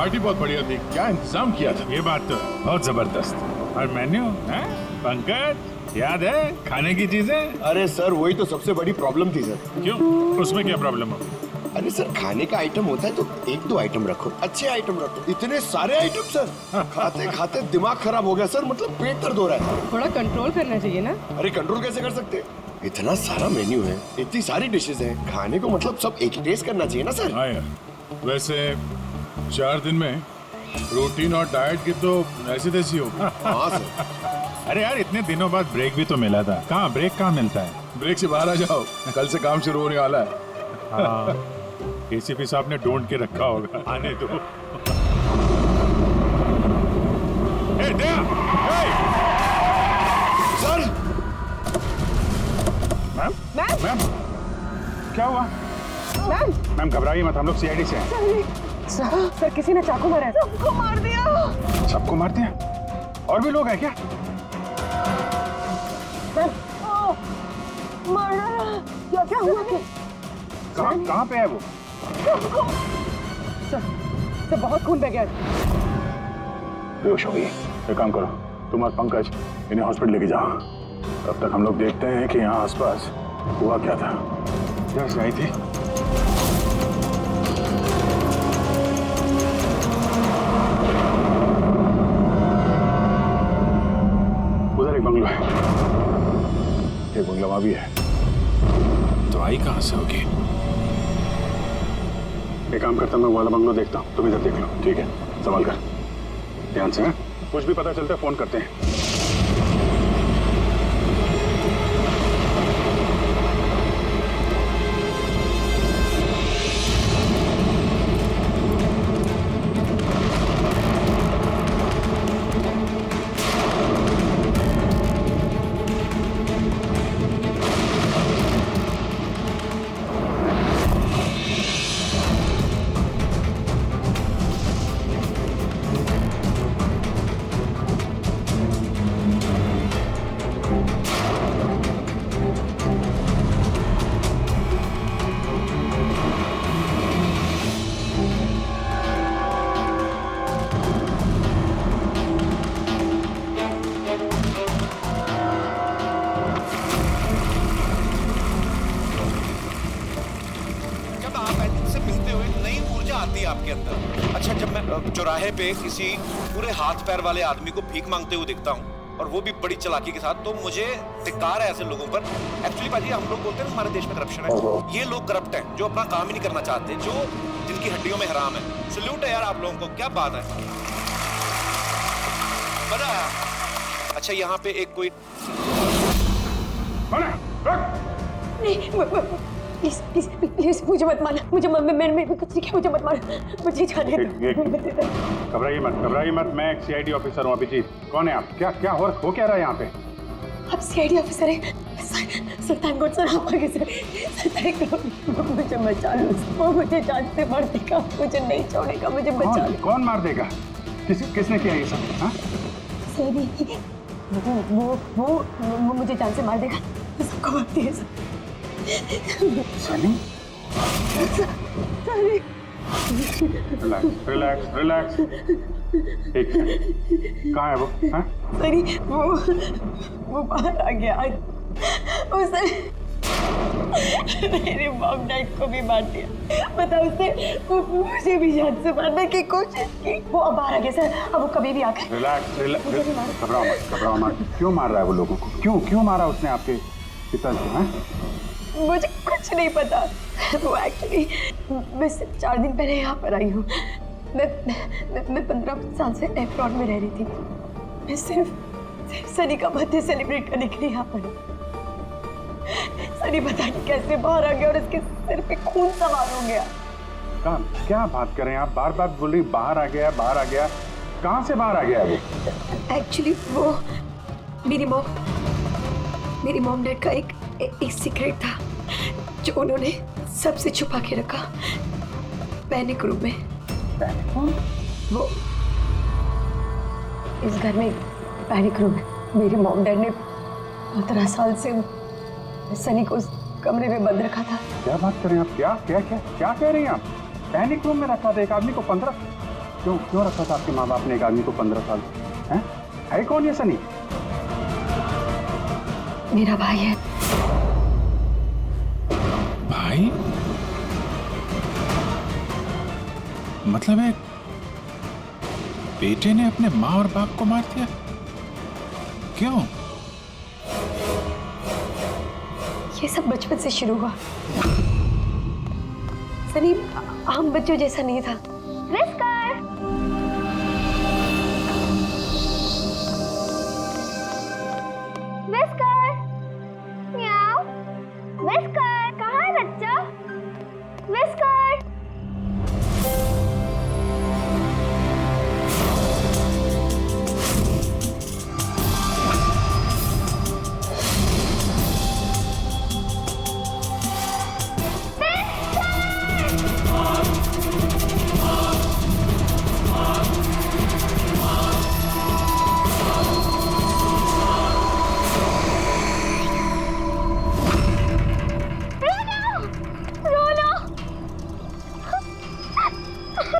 Party बहुत बढ़िया थी, क्या इंतजाम किया था। ये बात तो बहुत जबरदस्त। और मेन्यू है पंकज, याद है खाने की चीजें? अरे सर वही तो सबसे बड़ी प्रॉब्लम थी सर। क्यों, उसमें क्या प्रॉब्लम हो? अरे सर खाने का आइटम होता है तो एक दो आइटम रखो, अच्छे आइटम रखो, इतने सारे आइटम सर। खाते खाते दिमाग खराब हो गया सर, मतलब पेट दर्द हो रहा है। थोड़ा कंट्रोल करना चाहिए ना। अरे कंट्रोल कैसे कर सकते हैं? इतना सारा मेन्यू है, इतनी सारी डिशेज हैं, खाने को मतलब सब एक टेस्ट करना चाहिए ना सर। हाँ यार, वैसे 4 दिन में रूटीन और डाइट की तो ऐसी तैसी हो। हाँ सर। अरे यार इतने दिनों बाद ब्रेक भी तो मिला था, कहाँ ब्रेक कहाँ मिलता है? ब्रेक से बाहर आ जाओ, कल से काम शुरू होने वाला है। हाँ, एसीपी साहब ने ढूंढ के रखा होगा, आने दो। ए, दया! ए! सर मैम मैम मैम क्या हुआ? मैम मैम घबराइए मत, हम लोग सीआईडी से हैं। सर किसी ने चाकू मारा है। सबको मार दिया। सबको मार दिया? और भी लोग हैं क्या? सर मारा। क्या क्या हुआ? कहाँ पे है वो? सर बहुत खून बह गया। बेहोश हो गई। एक काम करो, तुम और पंकज इन्हें हॉस्पिटल लेके जाओ। तब तक हम लोग देखते हैं कि यहाँ आसपास हुआ क्या था। क्या आई थी? उधर एक बंगला है, एक बंगला वहां भी है। तो आई कहाँ से होगी? एक काम करता हूं, मैं वाला बंगला देखता हूँ, तुम इधर देख लो, ठीक है? संभाल कर, ध्यान से। हैं? कुछ भी पता चलता है फोन करते हैं। आपके अंदर। अच्छा, जब मैं चौराहे पे किसी पूरे हाथ पैर वाले आदमी को भीख मांगते हुए दिखता हूँ और वो भी बड़ी चालाकी के साथ, तो मुझे धिक्कार है ऐसे लोगों पर। एक्चुअली पाजी, हम लोग बोलते हैं हमारे देश में करप्शन है, ये लोग करप्ट हैं जो अपना काम ही नहीं करना चाहते, जो जिनकी हड्डियों में हराम है। सल्यूट है यार आप लोगों को, क्या बात है। बना अच्छा, यहाँ पे एक कोई प्लीज प्लीज प्लीज मुझे मत मारना, मुझे मैंने कुछ नहीं किया, मुझे मत मारना, मुझे जाने दो। घबराइए मत, मैं एक सीआईडी ऑफिसर हूँ। अभिजीत, कौन है आप? क्या हो क्या रहा है यहाँ पे? आप सीआईडी ऑफिसर हैं? सर थैंक गॉड सर, आप आगे सर। मुझे बचा लो, वो मुझे जान से मार देगा, मुझे नहीं छोड़ेगा, मुझे बचा लो। कौन मार देगा? किसने किया ये सब? हाँ? सर वो मुझे जान से मार देगा, सबको मारती है सर। सनी? रिलैक्स। एक सेकंड, कहाँ है वो? हाँ? सरी वो बाहर आ गया। उसने मेरे मॉम डैड को भी मार दिया, पता उसने मुझे भी जान से मारने की कोशिश की। वो अब बाहर आ गया सर, अब वो कभी भी आकर। रिलैक्स, घबराओ मत। क्यों मार रहा है वो लोगों को? क्यों मारा उसने आपके पिता को? मुझे कुछ नहीं पता। वो एक्चुअली मैं सिर्फ 4 दिन पहले यहाँ पर आई हूँ। मैं 15 साल से एप्रॉन में रह रही थी। मैं सिर्फ सनी का बर्थडे सेलिब्रेट करने के लिए यहाँ पर हूँ। सनी पता नहीं कैसे बाहर आ गया और उसके सिर पे खून सवार हो गया। क्या बात कर रहे हैं आप? बार बोल रही बाहर आ गया। कहाँ से बाहर आ गया वो? एक्चुअली वो मेरी मॉम डैड का एक सीक्रेट था जो उन्होंने सबसे छुपा के रखा, पैनिक रूम में। वो इस घर में पैनिक रूम है। मेरे मॉम डैड ने 15 साल से सनी को उस कमरे में बंद रखा था। क्या बात कर रहे हैं आप? क्या कह रही हैं आप? पैनिक रूम में रखा था एक आदमी को 15? क्यों क्यों रखा था आपके माँ बाप ने एक आदमी को 15 साल? है कौन ये सनी? मेरा भाई है। भाई? मतलब एक बेटे ने अपने माँ और बाप को मार दिया? क्यों? ये सब बचपन से शुरू हुआ। सनी आम बच्चों जैसा नहीं था। विस्कर! विस्कर! म्याऊ! विस्कर! कहाँ है बच्चा? विस्कर!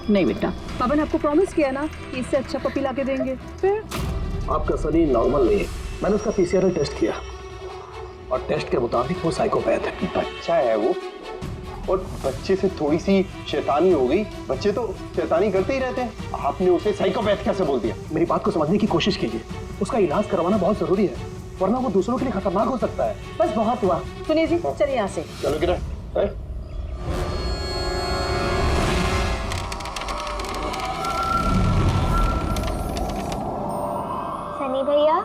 नहीं बेटा, पापा ने आपको प्रॉमिस किया ना कि इससे अच्छा पपी ला के देंगे। फिर आपका सनी नॉर्मल नहीं है। मैंने उसका पीसीआर टेस्ट किया और टेस्ट के मुताबिक वो साइकोपैथ है। बच्चा है वो, और बच्चे से थोड़ी सी शैतानी हो गई। बच्चे तो शैतानी करते ही रहते हैं, आपने उसे साइकोपैथ कैसे बोल दिया? मेरी बात को समझने की कोशिश कीजिए। उसका इलाज करवाना बहुत जरूरी है, वरना वो दूसरों के लिए खतरनाक हो सकता है। बस बहुत हुआ। सुनिए जी, चलिए यहाँ से। चलो किरण, सनी भैया,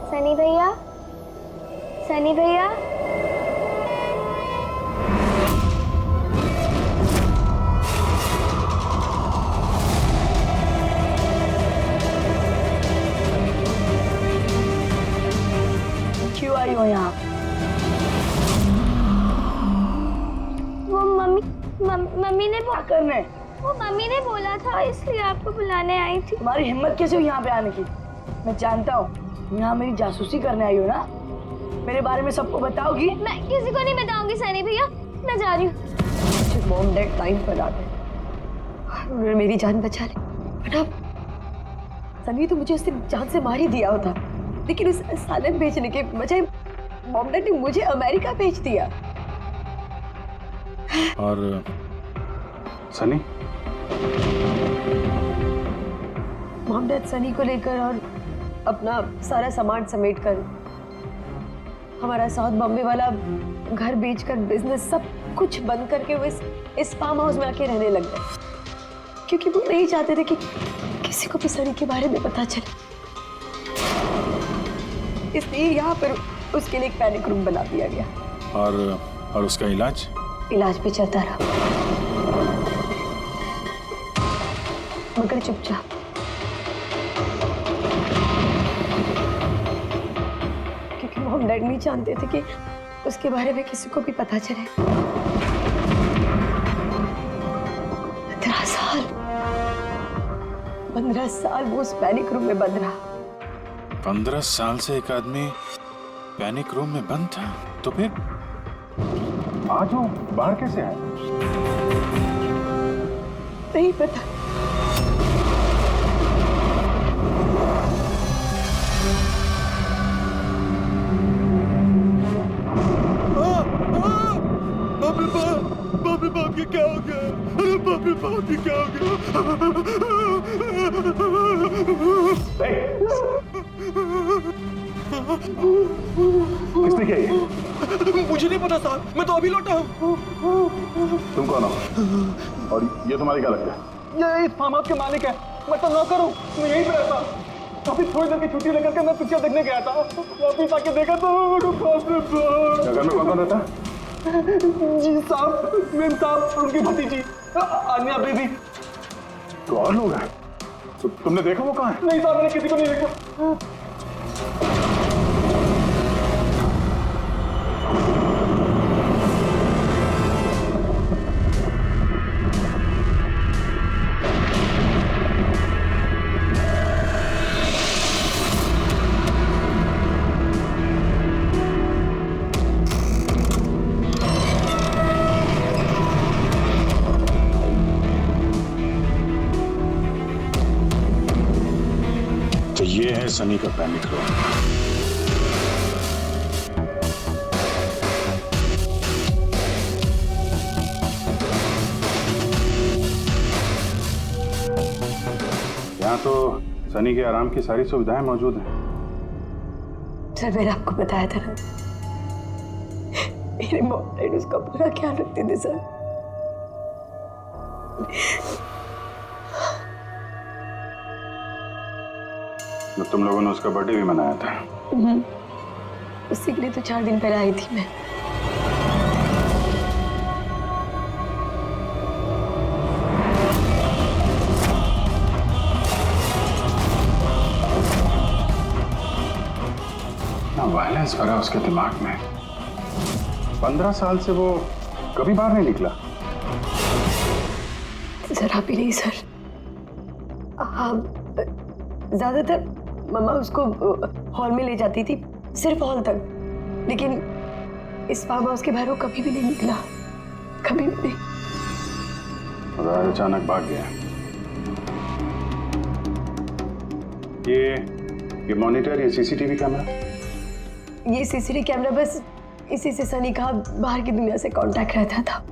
सनी भैया, सनी भैया। क्यों आई हो यहाँ? वो मम्मी ने क्या करने? वो मम्मी ने बोला था, इसलिए आपको बुलाने आई थी। तुम्हारी हिम्मत कैसे हुई यहाँ पे आने की? मैं जानता हूँ यहाँ मेरी जासूसी करने आई हो ना। मेरे बारे में सबको बताओगी? मैं किसी को नहीं बताऊंगी सनी भैया, मैं जा रही हूँ। मॉम डैड टाइम पर आ गए और उन्होंने मेरी जान बचा ली। बट अब सनी तो मुझे उस दिन जान से मार ही दिया होता, लेकिन उस सालन भेजने के बजाय मॉम डैड ने मुझे अमेरिका भेज दिया। और सनी? मॉम डैड सनी को लेकर और अपना सारा सामान समेट कर हमारा साउथ बॉम्बे वाला घर बेचकर बिजनेस सब कुछ बंद करके वो इस फार्म हाउस में आके रहने लग गए, क्योंकि वो नहीं चाहते थे कि किसी को भी सनी के बारे में पता चले। इसलिए यहाँ पर उसके लिए एक पैनिक रूम बना दिया गया। और उसका इलाज भी चलता रहा, मगर चुपचाप। क्योंकि मॉम डैड नहीं जानते थे कि उसके बारे में किसी को भी पता चले। 15 साल वो उस पैनिक रूम में बंद रहा। 15 साल से एक आदमी पैनिक रूम में बंद था, तो फिर आज वो बाहर कैसे आए? नहीं पता। बाप के क्या हो गया? अरे बाप के क्या हो गया? किसने किया ये? मुझे नहीं पता साहब, मैं तो अभी लौटा हूँ। तुम कौन हो और ये तुम्हारी क्या लगता है? ये इस फार्म हाउस के मालिक है, मैं तो नौकर हूँ, मैं यहीं पे रहता हूँ। अभी थोड़ी देर की छुट्टी लेकर के मैं पिक्चर देखने गया था, वापिस आके देखा तो घर में कौन रहता है? जी साहब, मेम साहब, उनकी भतीजी अन्या बेबी। तो और लोग हैं? तो तुमने देखा वो कहाँ है? नहीं साहब, मैंने किसी को नहीं देखा। सनी का पैनिक रूम। यहाँ तो सनी के आराम की सारी सुविधाएं मौजूद हैं। सर मैंने आपको बताया था ना, मेरे मॉम डैड उसका पूरा ख्याल रखते थे सर। जब तुम लोगों ने उसका बर्थडे भी मनाया था। उसी के लिए तो 4 दिन पहले आई थी मैं। ना वायलेंस भरा उसके दिमाग में। 15 साल से वो कभी बाहर नहीं निकला। जरा भी नहीं सर। हाँ, ज्यादातर मम्मा उसको हॉल में ले जाती थी, सिर्फ हॉल तक। लेकिन इस फार्म हाउस के बाहर वो कभी भी नहीं निकला, कभी भी नहीं। अचानक भाग गया। ये मॉनिटर, ये सीसीटीवी कैमरा? ये सीसीटीवी कैमरा बस इसी से सनी का बाहर की दुनिया से कांटेक्ट रहता था।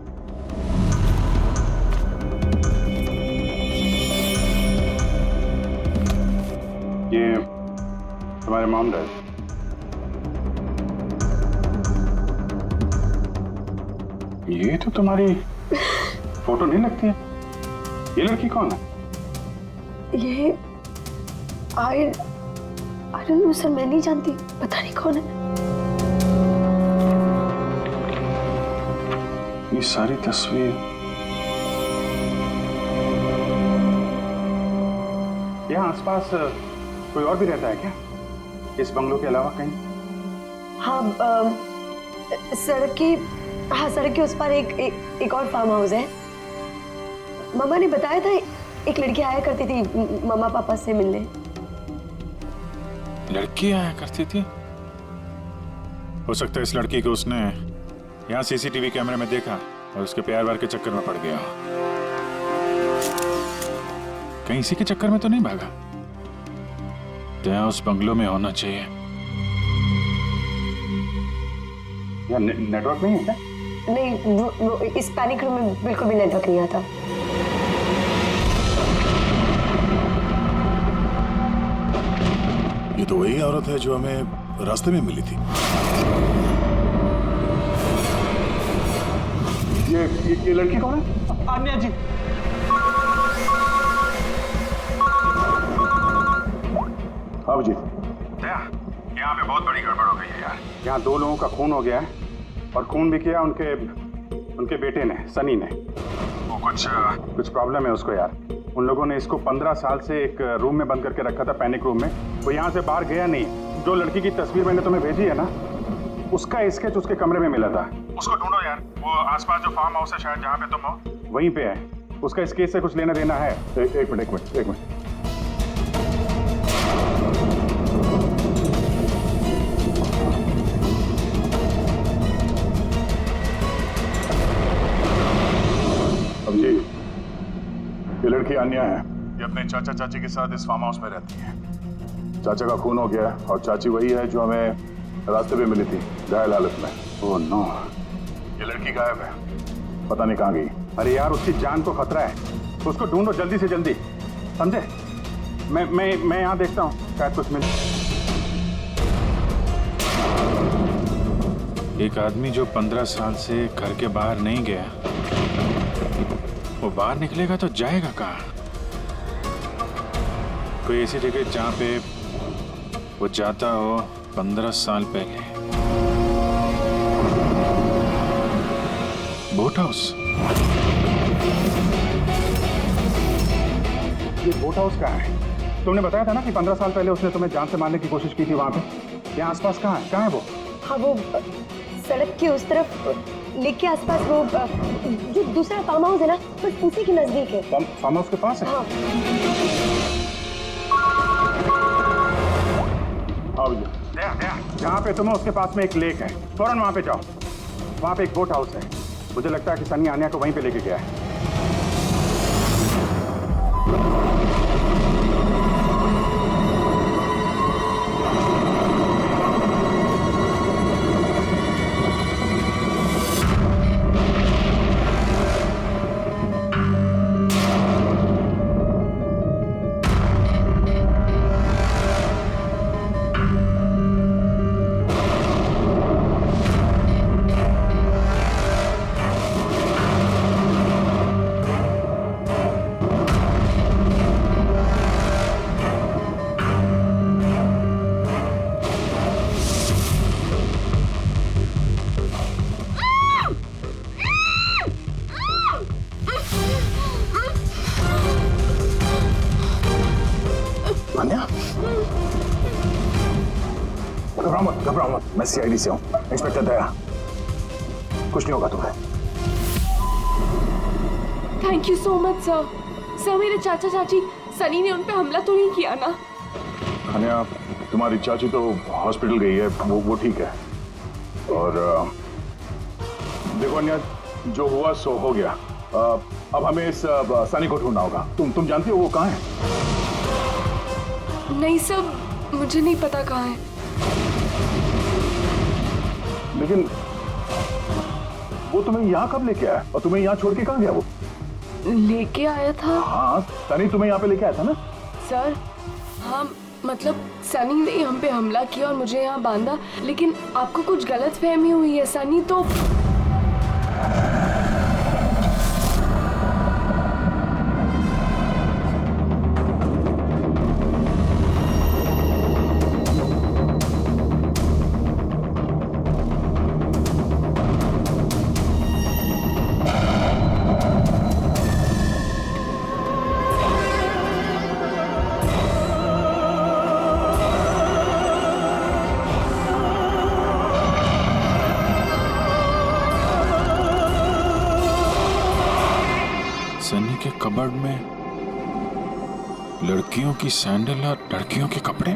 ये तुम्हारे मॉम डैड? ये तो तुम्हारी फोटो नहीं लगती है। ये लड़की कौन है? ये आई डोंट नो सर, मैं नहीं जानती, पता नहीं कौन है। ये सारी तस्वीर यहाँ आसपास कोई और भी रहता है क्या, इस बंगलों के अलावा कहीं? हाँ, सड़क के उस पर एक और फार्म हाउस है। मम्मा ने बताया था एक लड़की आया करती थी मम्मा पापा से मिलने। लड़की आया करती थी? हो सकता है इस लड़की को उसने यहाँ सीसीटीवी कैमरे में देखा और उसके प्यार वार के चक्कर में पड़ गया। कहीं इसी के चक्कर में तो नहीं भागा? तो उस बंगलों में होना चाहिए। यहाँ नेटवर्क नहीं है क्या? नहीं, वो इस पैनिक रूम में बिल्कुल भी नेटवर्क नहीं आता। ये तो वही औरत है जो हमें रास्ते में मिली थी। ये लड़की कौन है? आन्या जी। अब जी यहाँ पे बहुत बड़ी गड़बड़ हो गई है यार। यहाँ 2 लोगों का खून हो गया है और खून भी किया उनके बेटे ने, सनी ने। वो कुछ प्रॉब्लम है उसको यार। उन लोगों ने इसको 15 साल से एक रूम में बंद करके रखा था, पैनिक रूम में। वो यहाँ से बाहर गया नहीं। जो लड़की की तस्वीर मैंने तुम्हें भेजी है ना, उसका स्केच उसके कमरे में मिला था। उसको ढूंढो यार। वो आसपास जो फार्म हाउस है शायद जहाँ पे तुम हो, वहीं पे है। उसका स्केच से कुछ लेना देना है। एक मिनट। अब जी, ये लड़की अन्या है। ये अपने चाचा चाची के साथ इस फार्म हाउस में रहती है। चाचा का खून हो गया और चाची वही है जो हमें रास्ते पे मिली थी घायल हालत में। ओह नो, ये लड़की गायब है, पता नहीं कहाँ गई। अरे यार, उसकी जान को खतरा है, उसको ढूंढो जल्दी से जल्दी, समझे? मैं यहाँ देखता हूँ, शायद कुछ मिले। एक आदमी जो 15 साल से घर के बाहर नहीं गया, वो बाहर निकलेगा तो जाएगा कहाँ? कोई ऐसी जगह जहाँ पे वो जाता हो 15 साल पहले। Boat house. ये बोट हाउस कहाँ है? तुमने बताया था ना कि 15 साल पहले उसने तुम्हें जान से मारने की कोशिश की थी वहाँ पे। यहाँ आसपास कहाँ है वो? हाँ, वो सड़क के उस तरफ लेक के आसपास, वो जो दूसरा फार्म हाउस है ना, बस उसी के नजदीक है। फार्म हाउस के पास है? हाँ। हाँ भैया, जहाँ पे तुम हो उसके पास में एक लेक है, फौरन वहाँ पे जाओ। वहाँ पे एक बोट हाउस है। मुझे लगता है कि सनी आन्या को वहीं पे लेके गया है। घबराओ मत, मैं सीआईडी से हूँ, इंस्पेक्टर दया। कुछ नहीं होगा तुम्हें। Thank you so much sir. Sir मेरे चाचा चाची सनी ने उन पे हमला तो नहीं किया ना? अनया, तुम्हारी चाची तो हॉस्पिटल गई है, वो ठीक है। और देखो अनया, जो हुआ सो हो गया। अब हमें इस सनी को ढूंढना होगा। तुम जानती हो वो कहाँ है? नहीं सर, मुझे नहीं पता कहाँ है। लेकिन वो तुम्हें यहाँ कब लेके आया और तुम्हें यहाँ छोड़ के कहाँ गया वो? लेके आया था। हाँ, सनी तुम्हें यहाँ पे लेके आया था ना? सर हाँ, मतलब सनी ने हम पे हमला किया और मुझे यहाँ बांधा, लेकिन आपको कुछ गलत फहमी हुई है। सनी तो सनी के कबर्ड में लड़कियों की सैंडल और लड़कियों के कपड़े।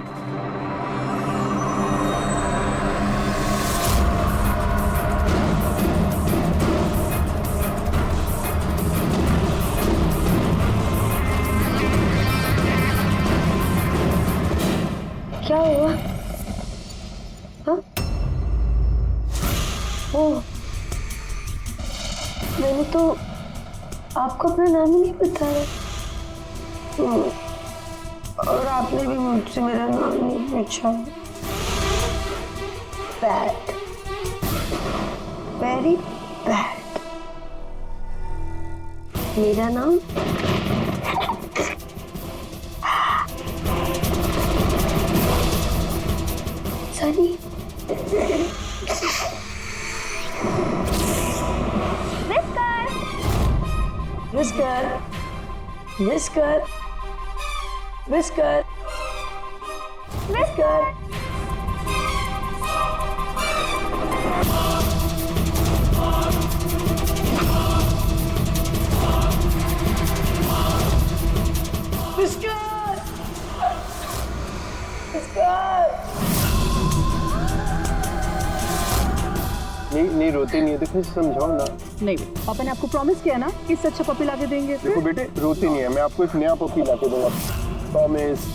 क्या हुआ? हाँ? ओह, मैंने तो आपको अपना नाम ही नहीं बताया। और आपने भी मुझसे मेरा नाम नहीं पूछा। Bad, very bad. मेरा नाम Sunny. Whisker, whisker, whisker, whisker. Whisker, whisker. नहीं रोती नहीं है तो फिर समझाओ ना। नहीं, पापा ने आपको प्रॉमिस किया ना कि इससे अच्छा पपी लाके देंगे। देखो बेटे, रोती नहीं है, मैं आपको एक नया पपी लाके दूंगा, प्रॉमिस।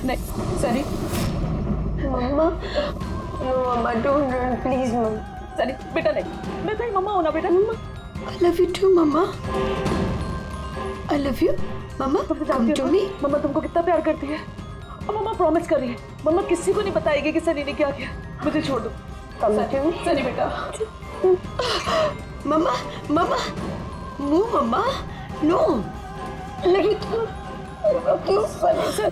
नहीं सनी, मम्मा, नो मम्मा, डोंट रन प्लीज मम्मा। सनी बेटा नहीं, मैं तेरी मम्मा हूं ना बेटा। मम्मा I love you too mamma, I love you mamma, come to me। मम्मा तुमको कितना प्यार करती है और मम्मा प्रॉमिस कर रही है मम्मा किसी को नहीं बताएगी कि सनी ने क्या किया। मुझे छोड़ दो। Come to me सनी बेटा। मम्मा, मम्मा, नो मम्मा, नो। लेकिन क्यों सनी से?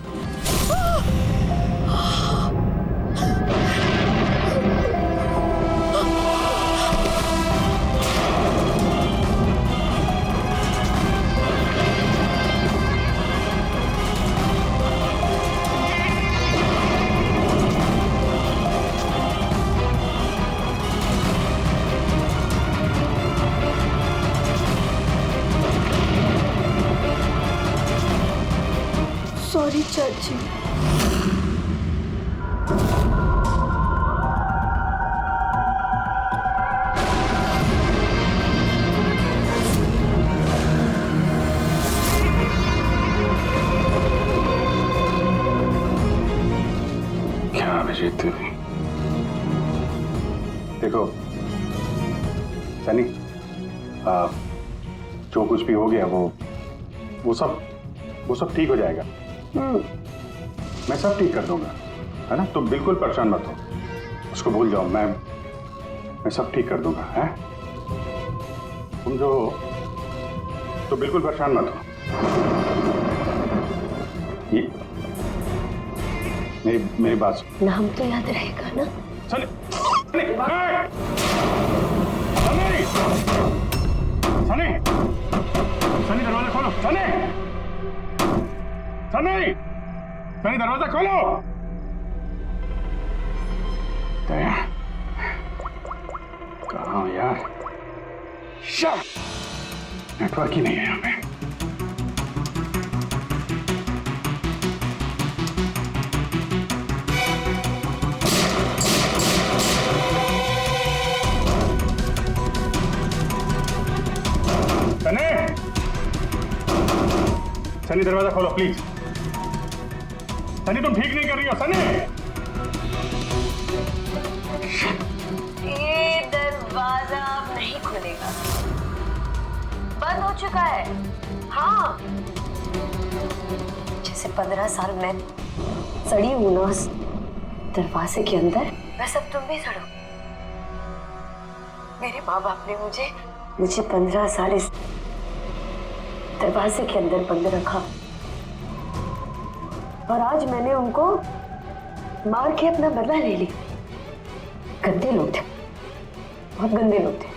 सॉरी चाची। अजीत, देखो सनी, जो कुछ भी हो गया वो सब ठीक हो जाएगा। मैं सब ठीक कर दूंगा, है ना? तुम बिल्कुल परेशान मत हो, उसको भूल जाओ। मैं सब ठीक कर दूंगा, है? तुम जो तो बिल्कुल परेशान मत हो। ये मेरी बात सुन। नाम तो याद रहेगा ना? सनी, सनी, सनी दरवाजा खोलो। सनी दरवाजा खोलो। दया, कहाँ यार? नेटवर्क ही नहीं है यहाँ पे। सनी दरवाजा खोलो प्लीज। सनी तुम ठीक नहीं कर रही हो। सनी, ये दरवाजा अब नहीं खुलेगा, बंद हो चुका है। हाँ, जैसे 15 साल में सड़ी हूं ना उस दरवाजे के अंदर, वैसे अब तुम भी सड़ो। मेरे माँ बाप ने मुझे 15 साल इस दरवाजे के अंदर बंद रखा, और आज मैंने उनको मार के अपना बदला ले लिया। गंदे लोग थे, बहुत गंदे लोग थे,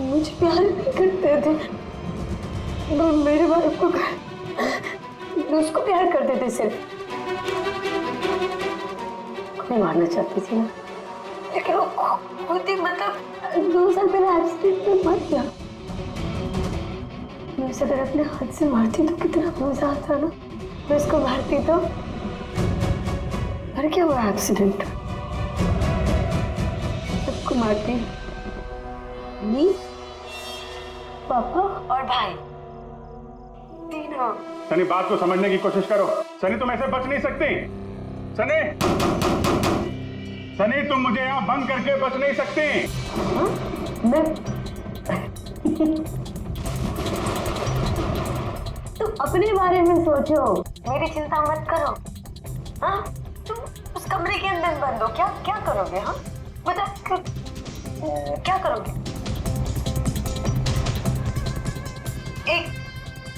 मुझे प्यार नहीं करते थे। वो मेरे बाप को उसको प्यार करते थे, सिर्फ मैं मारना चाहती थी ना, लेकिन वो खुद ही मतलब 2 साल पहले एक्सीडेंट में मर गया। मैं उसे अगर अपने हाथ से मारती तो कितना मजा आता ना। मैं उसको मारती तो मर क्या हुआ एक्सीडेंट। सबको मारती, मम्मी, पापा और भाई, तीनों। सनी बात को समझने की कोशिश करो। सनी तुम ऐसे बच नहीं सकती। सनी तुम मुझे यहाँ बंद करके बच नहीं सकती। मैं तुम अपने बारे में सोचो, मेरी चिंता मत करो। हाँ, तुम उस कमरे के अंदर बंद हो, क्या करोगे? हाँ बताओ, क्या करोगे?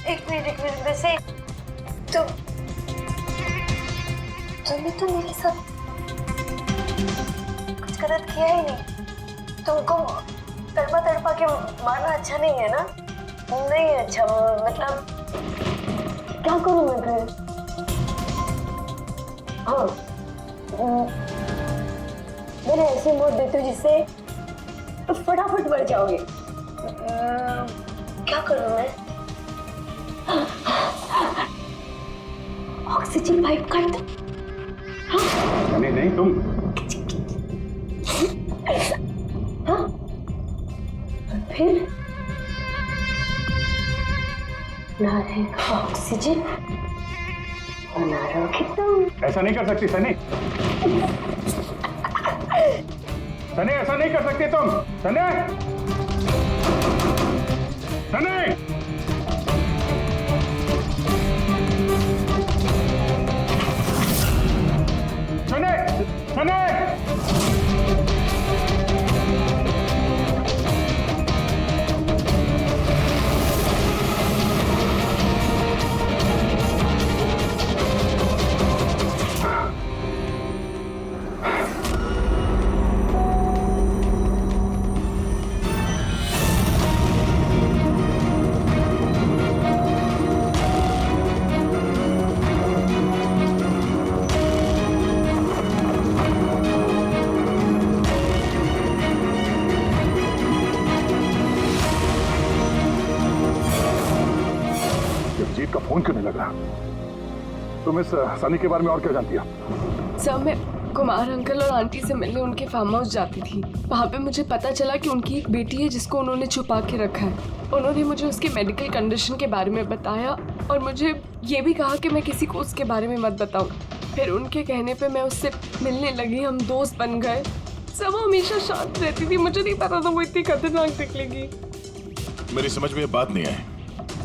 एक मिनट वैसे तुमने तो मेरे साथ कुछ गलत किया ही नहीं। तुमको तड़पा के मारना अच्छा नहीं है ना? नहीं अच्छा, मतलब क्या करूं मैं फिर? हाँ, मैंने ऐसी मौत देती हूँ जिससे फटाफट मर जाओगे। क्या करूं मैं? ऑक्सीजन पाइप काट दो। हाँ? नहीं तुम। हाँ? फिर ना रहेगा ऑक्सीजन और ना रहोगे तुम। ऐसा नहीं कर सकती सनी। सनी ऐसा नहीं कर सकती तुम। सनी, सनी, सनी, सनी। जीत का फोन क्यों नहीं लग रहा? तुम इस सनी के बारे में और क्या जानती हो? सर, मैं कुमार अंकल और आंटी से मिलने उनके फार्म हाउस जाती थी। वहाँ पे मुझे पता चला कि उनकी एक बेटी है जिसको उन्होंने छुपा के रखा है। उन्होंने मुझे उसके मेडिकल कंडीशन के बारे में बताया और मुझे ये भी कहा कि मैं किसी को उसके बारे में मत बताऊं। फिर उनके कहने पे मैं उससे मिलने लगी, हम दोस्त बन गए। सब हमेशा शांत रहती थी, मुझे नहीं पता था वो इतनी खतरनाक निकलेगी। मेरी समझ में ये बात नहीं आई,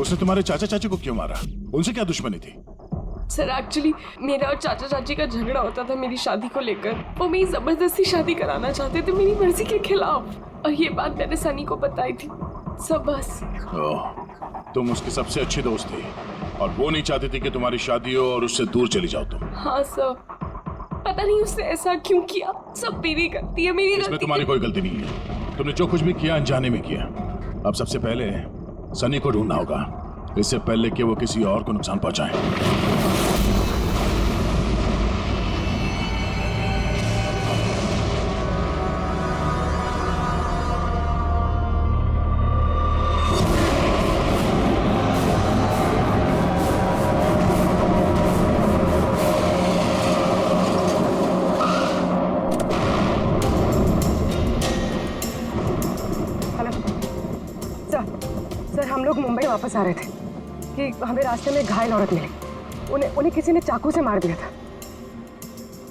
उसने तुम्हारे चाचा चाची को क्यों मारा? उनसे क्या दुश्मनी थी? सर एक्चुअली मेरा और चाचा चाची का झगड़ा होता था मेरी शादी को लेकर। वो मेरी जबरदस्ती शादी कराना चाहते थे मेरी मर्जी के खिलाफ, और ये बात मैंने सनी को बताई थी। सब बस। तुम उसकी सबसे अच्छी दोस्त थी और वो नहीं चाहती थी कि तुम्हारी शादी हो और उससे दूर चली जाओ तुम। हाँ सर, पता नहीं उसने ऐसा क्यों किया। सब मेरी गलती है, मेरी इसमें गलती। तुम्हारी कोई गलती नहीं है। तुमने जो कुछ भी किया अनजाने में किया। अब सबसे पहले सनी को ढूंढना होगा, इससे पहले कि वो किसी और को नुकसान पहुंचाए। सर हम लोग मुंबई वापस आ रहे थे कि हमें रास्ते में घायल औरत मिली। उन्हें किसी ने चाकू से मार दिया था।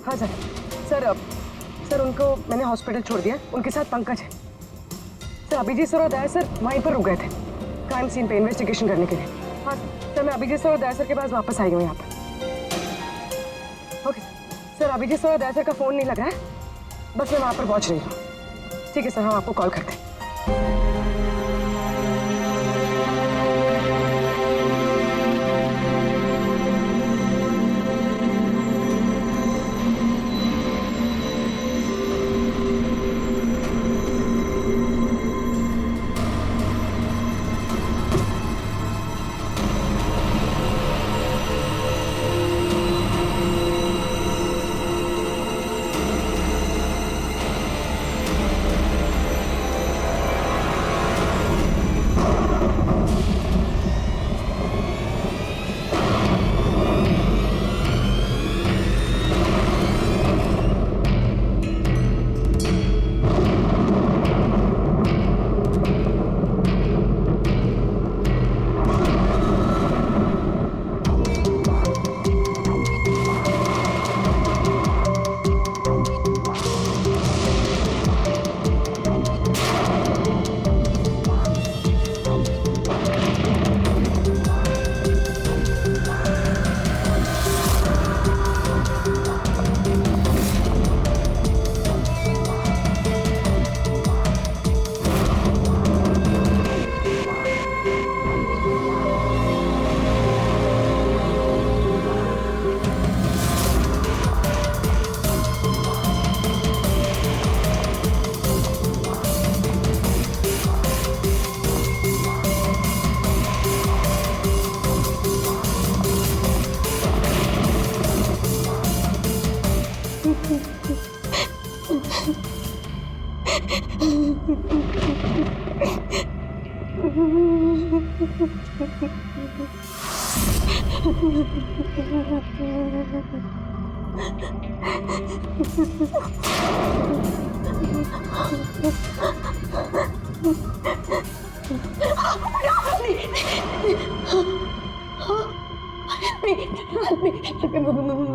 हाँ सर उनको मैंने हॉस्पिटल छोड़ दिया। उनके साथ पंकज है। सर अभिजीत सर और दया सर वहीं पर रुक गए थे क्राइम सीन पे इन्वेस्टिगेशन करने के लिए। हाँ सर, मैं अभिजीत सर और दया सर के पास वापस आई हूँ यहाँ पर। ओके सर, अभिजीत सर और दया सर का फ़ोन नहीं लग रहा है, बस मैं वहाँ पर पहुँच रही हूँ। ठीक है सर, हम आपको कॉल करते हैं।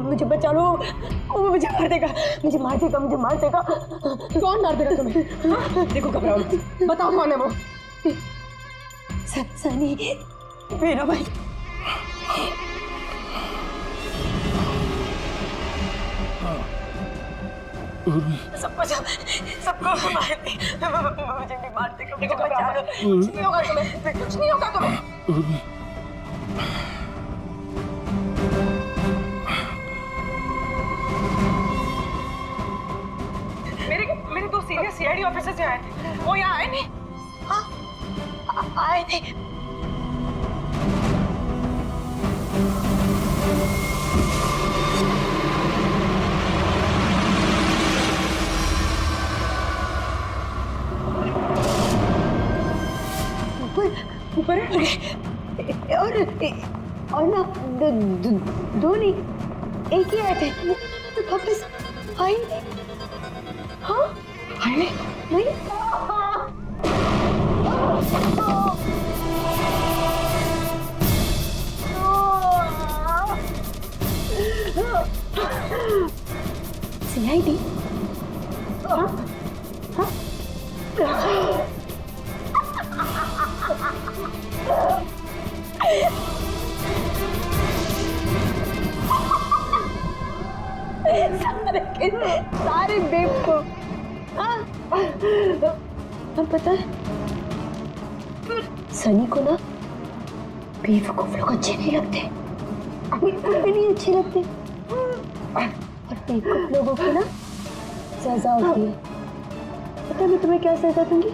मुझे बचा लो, वो मुझे मार देगा, मुझे मार देगा, मुझे मार देगा। कौन मार देगा तुम्हें? हाँ? देखो घबराओ मत, बताओ कौन है वो? सनी, मेरा भाई। सबको मार दे, मुझे नहीं मार देगा, मुझे बचा लो। कुछ नहीं होगा तुम्हें, कुछ नहीं होगा तुम्हें। मेरे दो सीनियर सीआईडी ऑफिसर्स यहाँ आए थे, वो यहाँ आए नहीं? हाँ आए थे। ऊपर है और ना दो नहीं, एक ही आए थे। तो वापस आई नहीं। हाँ आई नहीं। CID? हाँ? हाँ? सारे बेवकूफ। और पता है सनी को ना बेवकूफ लोग अच्छे नहीं लगते, बिल्कुल भी नहीं अच्छे लगते। और बेवकूफ लोगों की ना सजा होती है। पता है मैं तुम्हें क्या सजा दूंगी?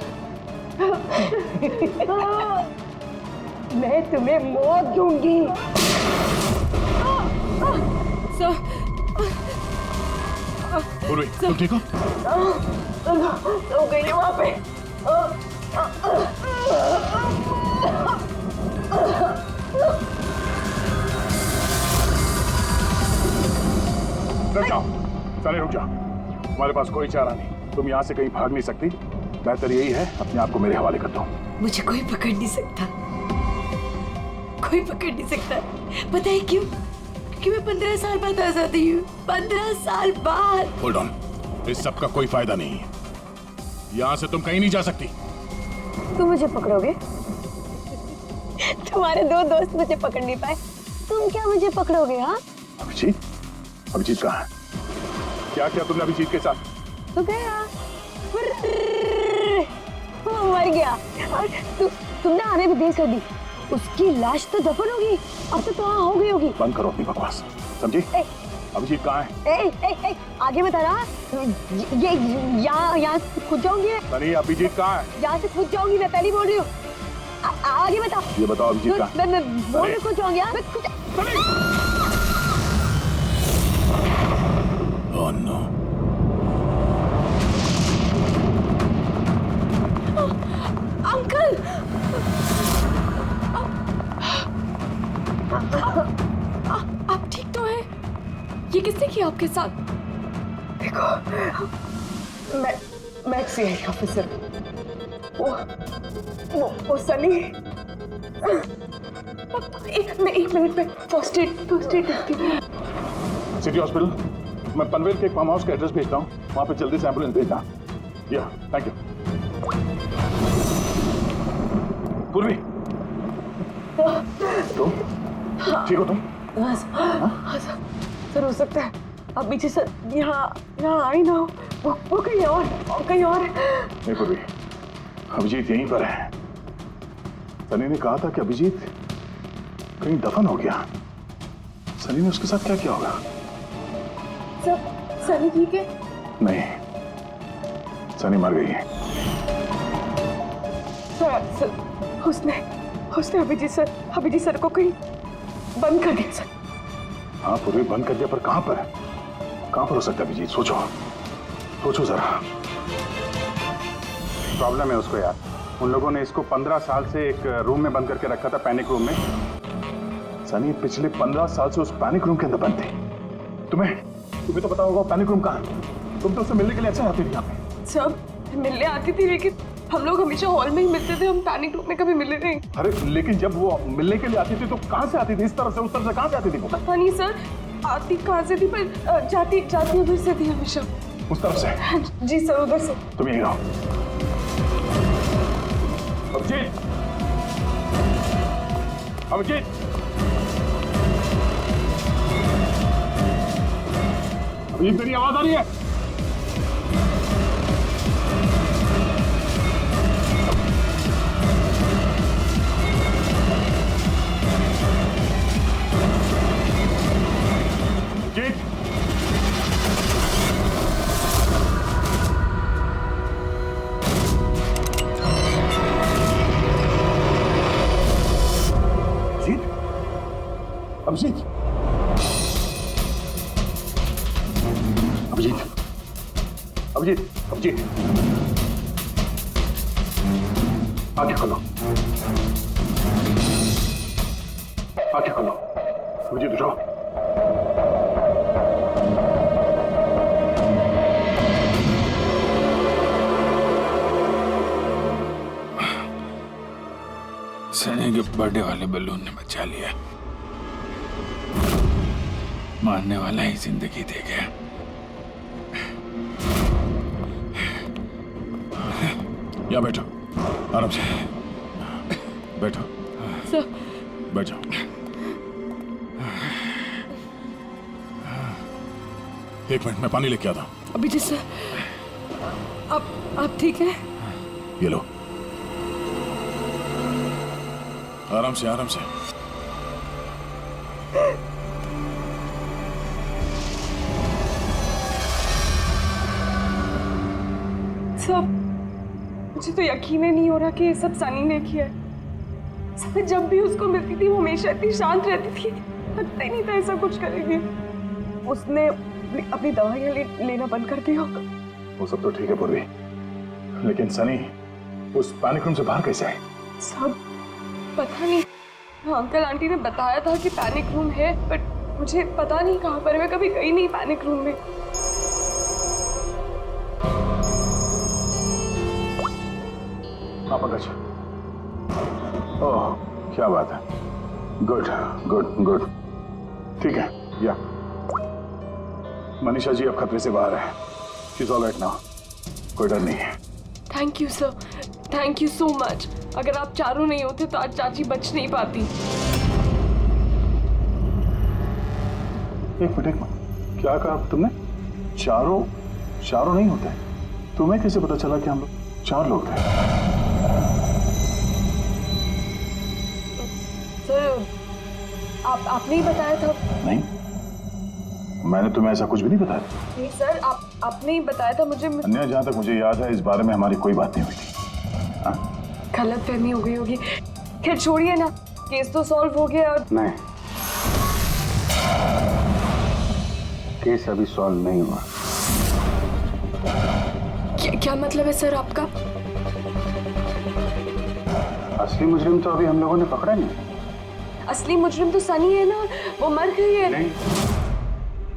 मैं तुम्हें मौत दूंगी। पूर्वी, तुम ठीक हो? हो गई है वहाँ पे। रुक जाओ, सारे रुक जाओ। तुम्हारे पास कोई चारा नहीं, तुम यहाँ से कहीं भाग नहीं सकती। बेहतर यही है अपने आप को मेरे हवाले कर दो। मुझे कोई पकड़ नहीं सकता, कोई पकड़ नहीं सकता। पता है क्यों? क्योंकि मैं 15 साल बाद आजादी हूँ। 15 साल बाद। होल्ड ऑन, इस सब का कोई फायदा नहीं है। यहाँ से तुम कहीं नहीं जा सकती। तुम मुझे पकड़ोगे? तुम्हारे दो दोस्त मुझे पकड़ नहीं पाए, तुम क्या मुझे पकड़ोगे? हाँ अभिजीत, अभिजीत कहाँ है? क्या किया तुमने अभिजीत के साथ? तो गया, वो मर गया। और तुमने आने भी देर कर दी। उसकी लाश तो दफन होगी, अब तो वहाँ हो गई होगी। बंद करो अपनी बकवास, समझी? अभिजीत कहाँ है? आगे बता रहा। ये यहाँ से कूद जाऊंगी। सनी, अभिजीत कहाँ है? यहाँ से कूद जाऊंगी, मैं पहले बोल रही हूँ। आगे बताओ। ये बताओ अभिजीत कहाँ है? मैं बोल रही कूद जाऊंगी। Oh no. अंकल, आप ठीक तो हैं? ये किसने किया आपके साथ? देखो, मैं CID ऑफिसर। वो सनी। एक मिनट में फर्स्ट एड करती हूँ। सिटी हॉस्पिटल, मैं पनवेल के एक फार्म हाउस का एड्रेस भेजता हूँ, वहाँ पे जल्दी से एम्बुलेंस भेजना। या, थैंक यू। पूर्वी, तुम ठीक हो? तुम सर हो सकता है अभी जी सर यहाँ आई ना हो, वो कहीं और नहीं पूर्वी, अभिजीत यहीं पर है। सनी ने कहा था कि अभिजीत कहीं दफन हो गया। सनी ने उसके साथ क्या किया होगा? सर सनी ठीक है? नहीं, सनी मर गई है। सर उसने अभिजीत सर को कहीं बंद कर दिया सर। हाँ पूर्वी, बंद कर दिया, पर कहां पर है? कहां पर हो सकता है अभिजीत? सोचो जरा। प्रॉब्लम है उसको यार। उन लोगों ने इसको 15 साल से एक रूम में बंद करके रखा था, पैनिक रूम में। सनी पिछले 15 साल से उस पैनिक रूम के अंदर बंद थी। तुम्हें तो पता होगा पैनिक रूम कहाँ है। तुम तो उससे मिलने के लिए अच्छा आती थी यहाँ पे। सब मिलने आती थी, लेकिन हम लोग हमेशा हॉल में ही मिलते थे, हम पैनिक रूम में कभी मिले नहीं। अरे लेकिन जब वो मिलने के लिए आती थी तो कहाँ से आती थी? इस तरफ से, उस तरफ से, कहाँ से आती थी? पता नहीं सर, आती कहाँ से थी, पर जाती उधर से थी हमेशा। उस तरफ से? जी सर, उधर से। तुम यहीं रहो। अभिजीत, अभिजीत, अभिजीत, मेरी आवाज आ रही है? अभिजीत, अभिजीत, अभिजीत, अभिजीत, अभिजीत, आंखें खोलो, आंखें खोलो। अभिजीत उठो। सनी के बर्थडे वाले बलून ने बचा लिया। मारने वाला ही जिंदगी दे गया। यहाँ बैठो, आराम से बैठो। सर बैठ जाओ। एक मिनट, मैं पानी लेके आता हूँ। अभिजीत सर, आप ठीक हैं? ये लो, आराम से आराम से। सब मुझे तो यकीन ही नहीं हो रहा कि ये सब सनी ने किया है। सब जब भी उसको मिलती थी वो हमेशा इतनी शांत रहती थी, लगता ही नहीं था ऐसा कुछ करेगी। उसने अपनी दवाइयाँ लेना बंद कर दिया होगा। वो सब तो ठीक है पूर्वी, लेकिन सनी उस पैनिक रूम से बाहर कैसे आए? सब पता नहीं। अंकल आंटी ने बताया था कि पैनिक रूम है, बट मुझे पता नहीं कहाँ पर। मैं कभी गई नहीं पैनिक रूम में। हाँ पंकज, ओह क्या बात है, गुड गुड गुड, ठीक है। या मनीषा जी अब खतरे से बाहर है। She is all right now, कोई डर नहीं है। Thank you sir, thank you so much. अगर आप चारों नहीं होते तो आज चाची बच नहीं पाती। एक मिनट, क्या कहा तुमने? चारों नहीं होते? तुम्हें कैसे पता चला कि हम लोग 4 लोग थे? सर आपने ही बताया था। नहीं, मैंने तुम्हें ऐसा कुछ भी नहीं बताया। नहीं सर, आपने ही बताया था मुझे। अन्य जहाँ तक मुझे याद है इस बारे में हमारी कोई बात नहीं हुई थी। गलतफहमी हो गई होगी। खैर छोड़िए ना, केस तो सॉल्व हो गया। और नहीं, केस अभी सॉल्व नहीं हुआ। क्या मतलब है सर आपका? असली मुजरिम तो अभी हम लोगों ने पकड़ा नहीं। असली मुजरिम तो सनी है ना, वो मर गई है। नहीं,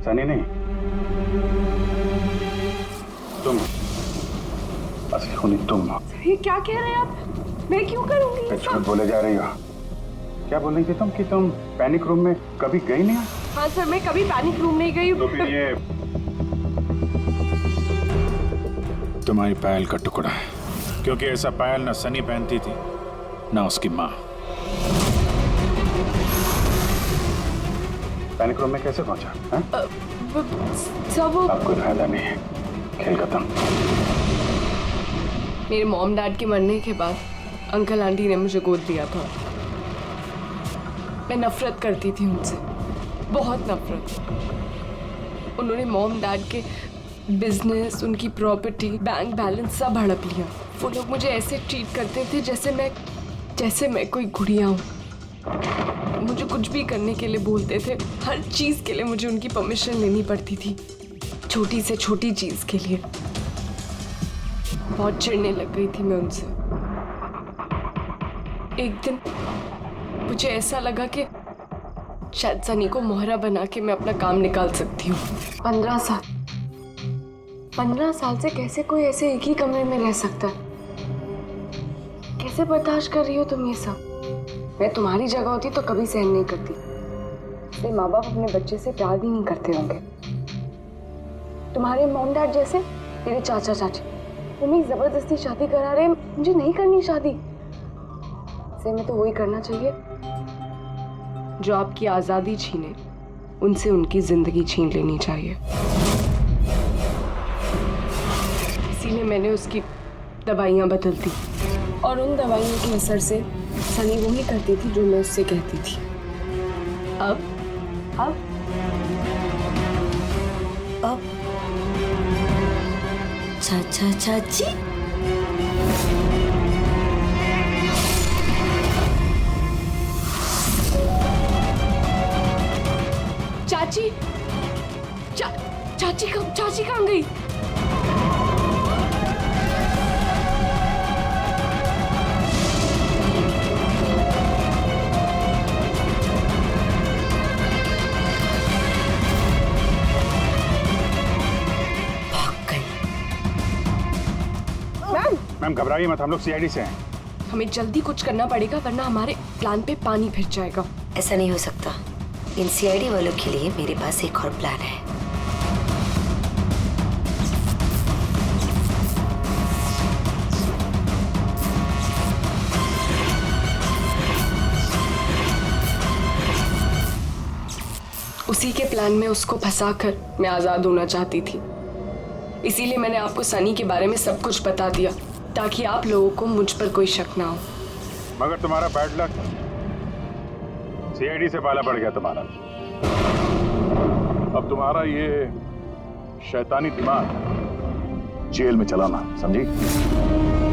सनी नहीं, तुम असली खूनी तुम हो। ये क्या कह रहे हैं आप? मैं क्यों करूंगी? झूठ बोले जा रही हो। क्या बोल रही थी तुम कि तुम पैनिक रूम में कभी गई नहीं? हाँ सर, मैं कभी पैनिक रूम नहीं गई। तो फिर ये तुम्हारी पायल का टुकड़ा है, क्योंकि ऐसा पायल ना सनी पहनती थी ना उसकी माँ। पैनिक रूम में कैसे पहुंचा? सब अब कोई फायदा नहीं है, खेल खत्म। मेरे मॉम डैड के मरने के बाद अंकल आंटी ने मुझे गोद लिया था। मैं नफरत करती थी उनसे, बहुत नफरत। उन्होंने मॉम डैड के बिजनेस, उनकी प्रॉपर्टी, बैंक बैलेंस सब हड़प लिया। वो लोग मुझे ऐसे ट्रीट करते थे जैसे मैं कोई गुड़िया हूँ। मुझे कुछ भी करने के लिए बोलते थे। हर चीज़ के लिए मुझे उनकी परमिशन लेनी पड़ती थी, छोटी से छोटी चीज़ के लिए। बहुत चिढ़ने लग गई थी मैं उनसे। एक दिन मुझे ऐसा लगा कि शायद सनी को मोहरा बना के मैं अपना काम निकाल सकती हूँ। 15 साल से कैसे कोई ऐसे एक ही कमरे में रह सकता है? कैसे बर्दाश्त कर रही हो तुम ये सब? मैं तुम्हारी जगह होती तो कभी सहन नहीं करती। इसलिए माँ बाप अपने बच्चे से प्यार भी नहीं करते होंगे। तुम्हारे मॉम डैड जैसे मेरे चाचा चाची, वो मेरी जबरदस्ती शादी करा रहे हैं। मुझे नहीं करनी शादी। इसलिए मैं तो वही करना चाहिए जो आपकी आज़ादी छीने, उनसे उनकी जिंदगी छीन लेनी चाहिए। इसीलिए मैंने उसकी दवाइयाँ बदल दी, और उन दवाइयों के असर से सनी वही करती थी जो मैं उससे कहती थी। अब चाचा चाची, चाची कहाँ गई? मैम घबराइए मत, हम लोग सीआईडी से हैं। हमें जल्दी कुछ करना पड़ेगा वरना हमारे प्लान पे पानी फिर जाएगा। ऐसा नहीं हो सकता। इन सीआईडी वालों के लिए मेरे पास एक और प्लान है। उसी के प्लान में उसको फंसाकर मैं आजाद होना चाहती थी। इसीलिए मैंने आपको सनी के बारे में सब कुछ बता दिया ताकि आप लोगों को मुझ पर कोई शक ना हो। मगर तुम्हारा बैड लक, सीआईडी से पाला पड़ गया तुम्हारा। अब तुम्हारा ये शैतानी दिमाग जेल में चलाना, समझी?